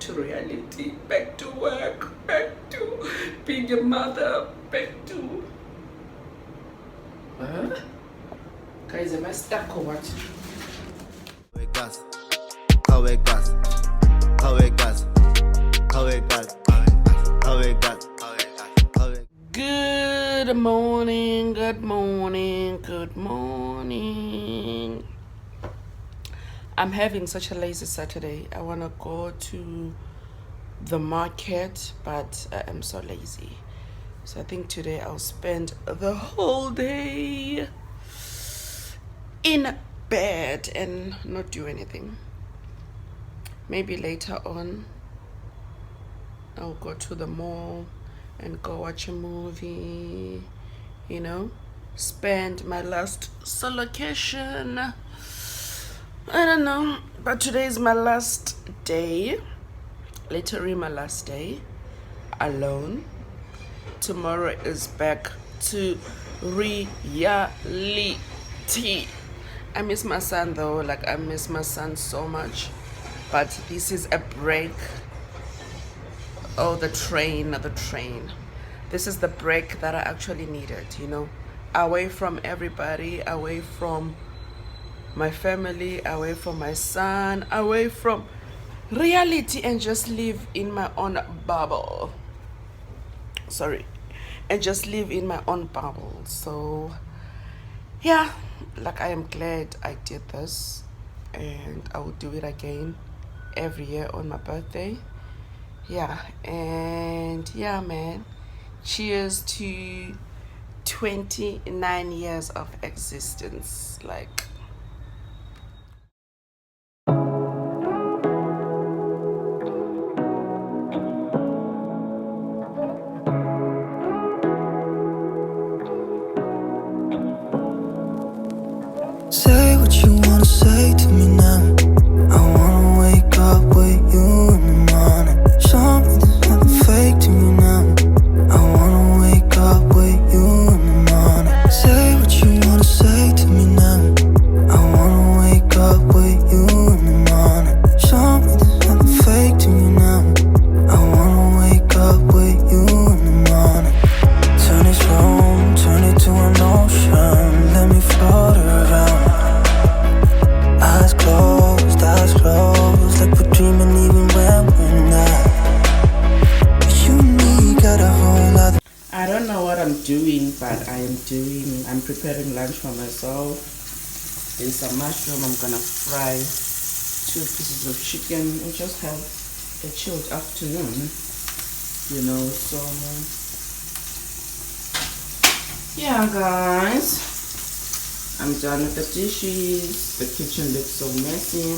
to reality, back to work, back to being a mother, back to... Guys, am I stuck or what? How it got, how it got, how it got, how it got, how it. Good morning, good morning, good morning. I'm having such a lazy Saturday. I want to go to the market, but I am so lazy. So I think today I'll spend the whole day in bed and not do anything. Maybe later on I'll go to the mall and go watch a movie, you know, spend my last solocation. I don't know, but today is my last day, literally my last day alone. Tomorrow is back to reality. I miss my son though, like I miss my son so much, but this is a break. Oh, the train. This is the break that I actually needed, you know, away from everybody, away from my family, away from my son, away from reality, and just live in my own bubble. And just live in my own bubble. So yeah, like I am glad I did this, and I will do it again every year on my birthday. Yeah, and yeah, man, cheers to 29 years of existence. Like, Say what you wanna say to me now. I wanna wake up with you in the morning. Show me there's nothing fake to me now. I wanna wake up with you in the morning. Say what you wanna say to me now. I wanna wake up with you in the morning. Show me there's nothing fake to me now. I wanna wake up with you in the morning. Turn this room, turn it to an ocean. Let me float around. Eyes closed, like we're dreaming even when we're not. You and me got a whole lot. I don't know what I'm doing, but I'm preparing lunch for myself. There's some mushroom. I'm gonna fry 2 pieces of chicken and just have a chilled afternoon, you know. So yeah, guys, I'm done with the dishes. The kitchen looks so messy.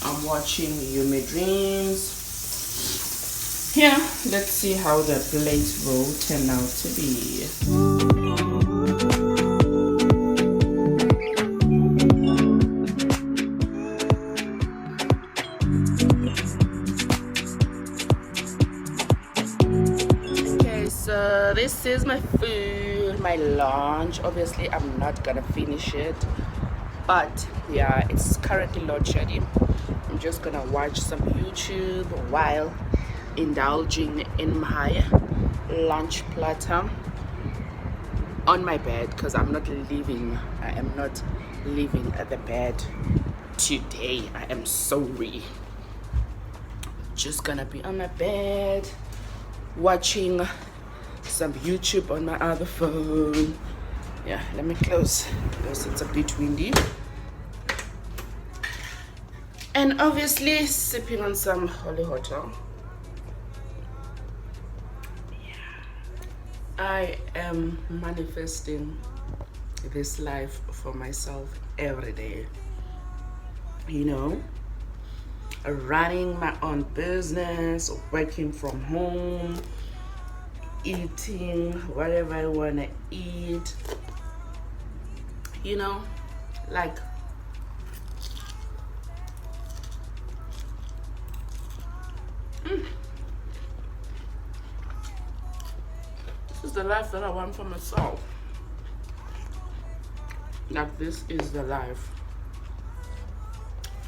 I'm watching Yume Dreams. Yeah, let's see how the plate will turn out to be. Okay, so this is my food, my lunch. Obviously, I'm not gonna finish it, but yeah, it's currently load shedding. I'm just gonna watch some YouTube while indulging in my lunch platter on my bed, because I am not leaving at the bed today. I am sorry. Just gonna be on my bed watching some YouTube on my other phone. Yeah, let me close because it's a bit windy. And obviously sipping on some holy water. I am manifesting this life for myself every day, you know, running my own business, working from home, eating whatever I want to eat, you know, like this is the life that I want for myself. Like, this is the life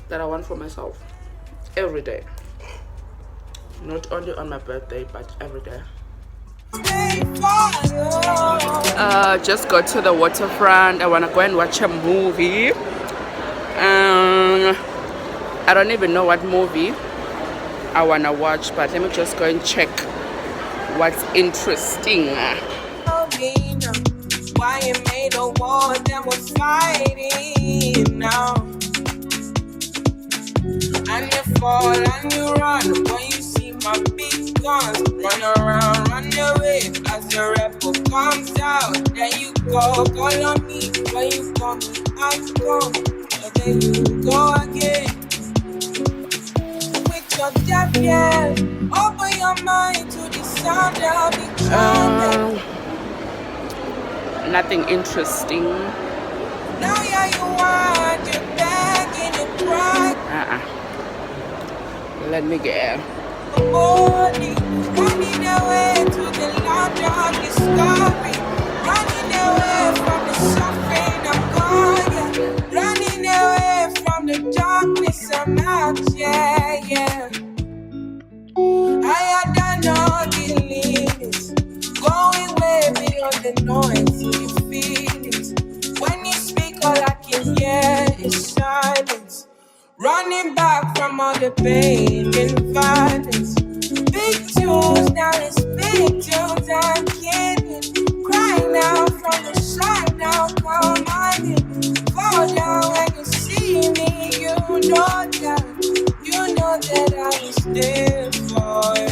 that I want for myself every day. Not only on my birthday, but every day. Just got to the waterfront. I want to go and watch a movie. I don't even know what movie I want to watch, but let me just go and check what's interesting. Why you made a war that we're fighting now? And you fall and you run when you see my big guns. Run around, run away as the rebel comes out. Then you go, call on me. When you come, I come. And then you go again. With your deaf ears, open your mind to the sound of the trumpet. Nothing interesting. Now you want your back in the pride. Let me get. Running away to the land of discovery. Running away from the suffering I'm gone. Running away from the darkness I'm out. Yeah. I had done all the limits. Going way beyond the noise in your feelings. When you speak, all I can hear is silence. Running back from all the pain and violence. Big tunes, now it's big tunes. I'm kidding. Crying out from the side now, come on in. Fall down when you see me. You know that I was there for you.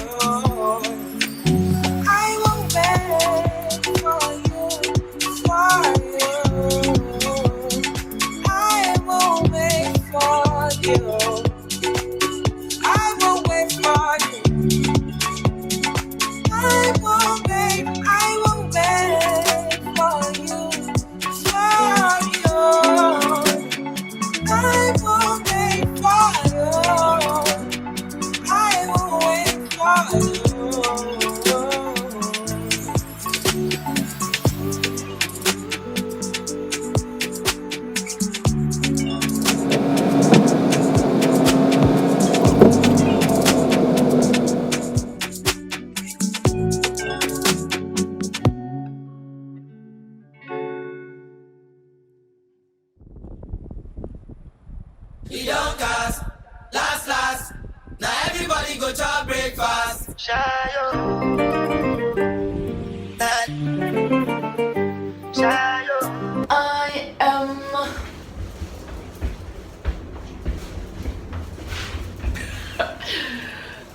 You don't cast, last. Now everybody go to breakfast. Shayo.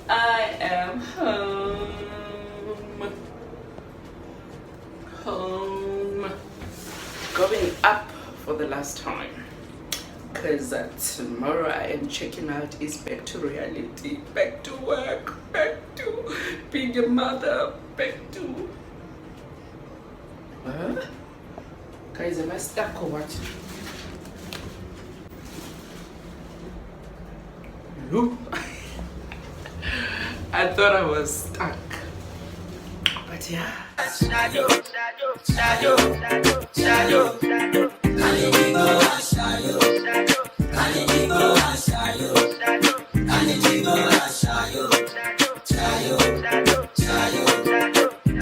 I am home. Going up for the last time. Because tomorrow I am checking out is back to reality, back to work, back to being a mother, back to... Guys, am I stuck or what? No. I thought I was stuck. But yeah. Shadow.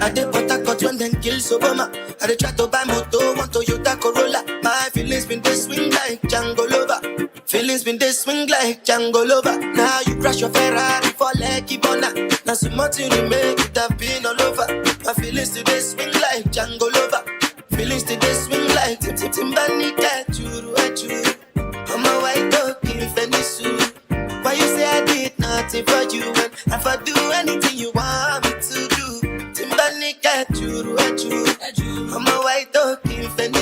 I did what I got when then kill Obama. I did try to buy moto, want Toyota Corolla. My feelings been this swing like Django Lover. Feelings been this swing like Django Lover. Now you crash your Ferrari for Lucky Bona. Now some more to remake it have been all over. My feelings today swing like Django Lover. Feelings today swing like Timbani Churu. I'm a white dog in Fendi. Why you say I did nothing for you when if I do anything you want me to do? Timbani Churu. I'm a white dog in Fendi.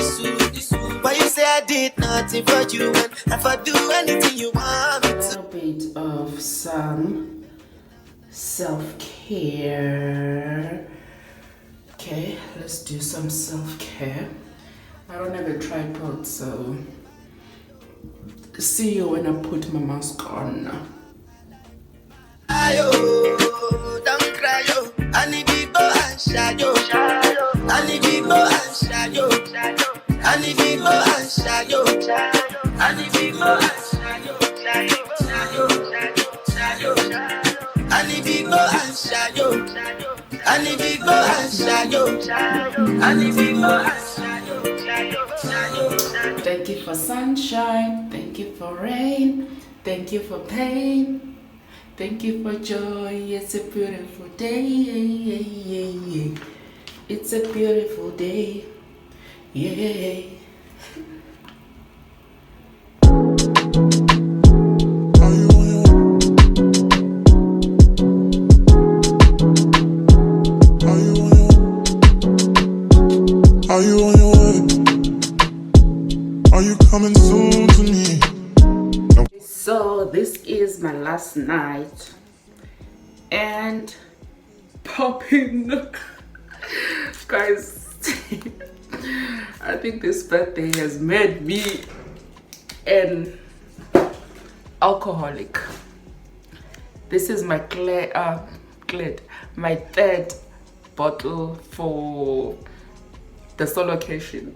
Why you say I did nothing for you when if I do anything you want me to? A little bit of some self-care. Okay, let's do some self-care. I don't have a tripod, so see you when I put my mask on. Ayo, don't cry, yo. I need people and shadow. I need people and shadow. I need people and shadow. I need people and shadow. I And if you go and shadow, and if you go and shadow, and if you go and shadow. Thank you for sunshine, thank you for rain, thank you for pain, thank you for joy. It's a beautiful day. It's a beautiful day. Yeah. Are you on your way? Are you coming soon to me? So this is my last night and popping. Guys, I think this birthday has made me an alcoholic. This is my my third bottle for the solo occasion.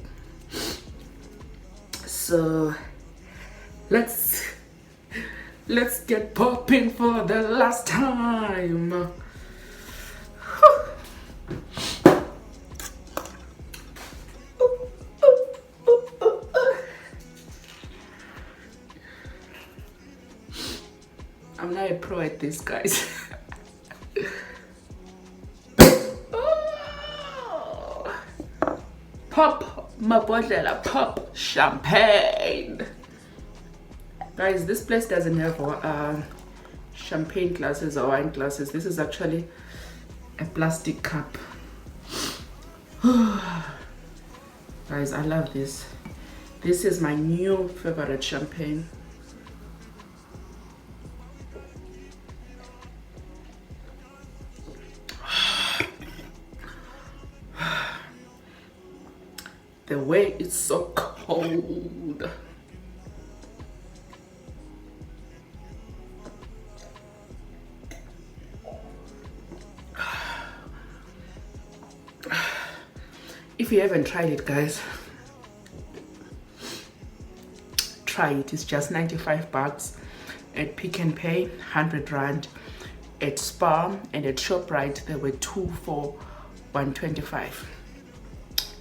So let's get popping for the last time. I'm not a pro at this, guys. Pop mabodlela, pop champagne. Guys, this place doesn't have champagne glasses or wine glasses. This is actually a plastic cup. Guys, I love this. This is my new favorite champagne. The way it's so cold. If you haven't tried it, guys, try it. It's just 95 bucks at Pick n Pay, 100 rand at Spar, and at ShopRite there were 2 for 125.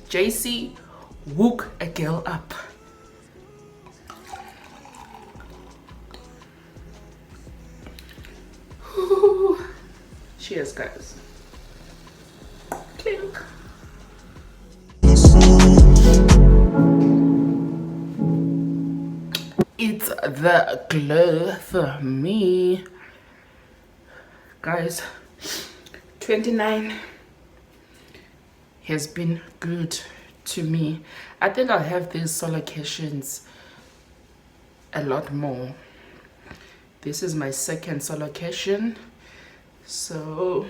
JC, wook a girl up. Whew. Cheers, guys. Clink. It's the glow for me. Guys, 29 has been good to me. I think I'll have these solo occasions a lot more. This is my second solo occasion, so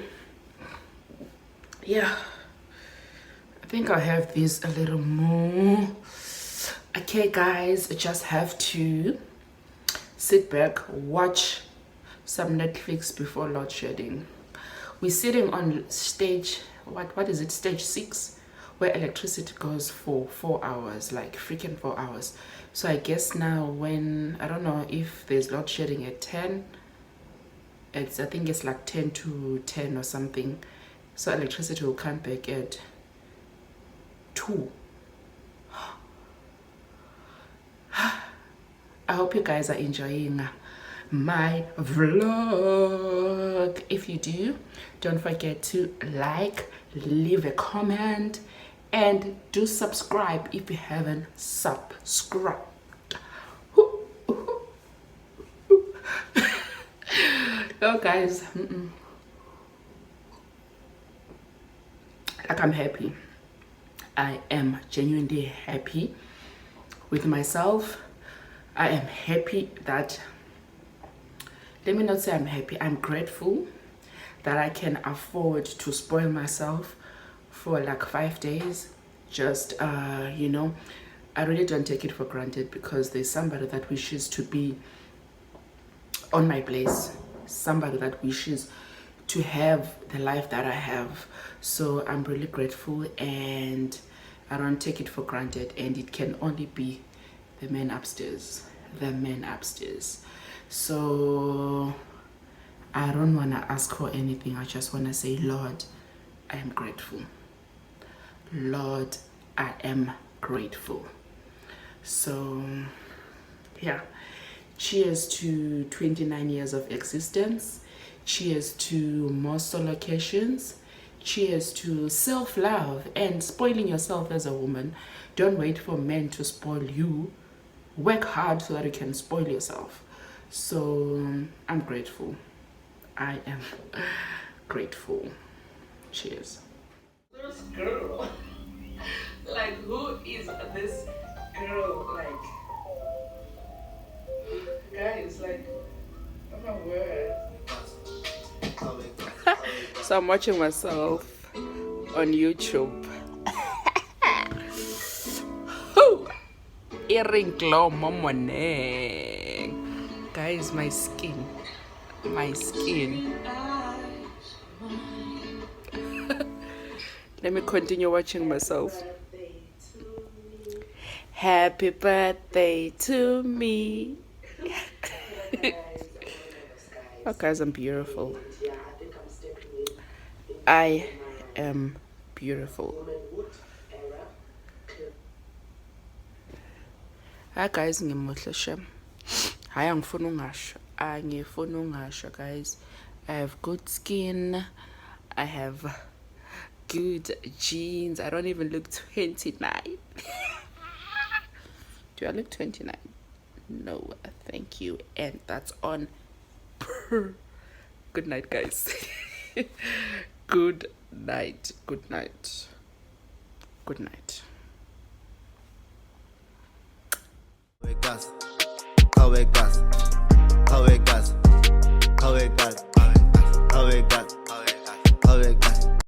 yeah, I think I'll have these a little more. Okay guys, I just have to sit back, watch some Netflix before load shedding. We're sitting on stage, what is it, stage 6, where electricity goes for 4 hours, like freaking 4 hours. So I guess now when, I don't know if there's load shedding at 10, I think it's like 10 to 10 or something. So electricity will come back at 2. I hope you guys are enjoying my vlog. If you do, don't forget to like, leave a comment, and do subscribe if you haven't subscribed. Oh guys, like I'm happy. I am genuinely happy with myself. I am happy that, let me not say I'm happy, I'm grateful that I can afford to spoil myself for like 5 days. Just you know, I really don't take it for granted, because there's somebody that wishes to be on my place, somebody that wishes to have the life that I have. So I'm really grateful, and I don't take it for granted, and it can only be the man upstairs, the man upstairs. So I don't want to ask for anything. I just want to say, Lord, I am grateful. Lord, I am grateful. So, yeah. Cheers to 29 years of existence. Cheers to more solo occasions. Cheers to self-love and spoiling yourself as a woman. Don't wait for men to spoil you. Work hard so that you can spoil yourself. So, I'm grateful. I am grateful. Cheers. This girl. Like, who is this girl? Like, guys, like, I'm not worried. So I'm watching myself on YouTube. Earring glow, morning. Guys, my skin. Let me continue watching myself. Happy birthday to me. Oh, guys, I'm beautiful. I am beautiful. Hi guys, ngimuhle shem. Hayi angifuna ungasho. Angifuna ungasho guys. I have good skin. I have good jeans. I don't even look 29. Do I look 29? No, thank you. And that's on per. Good night, guys. Good night. Good night. Good night. How it goes, how it goes, how it goes, how it goes.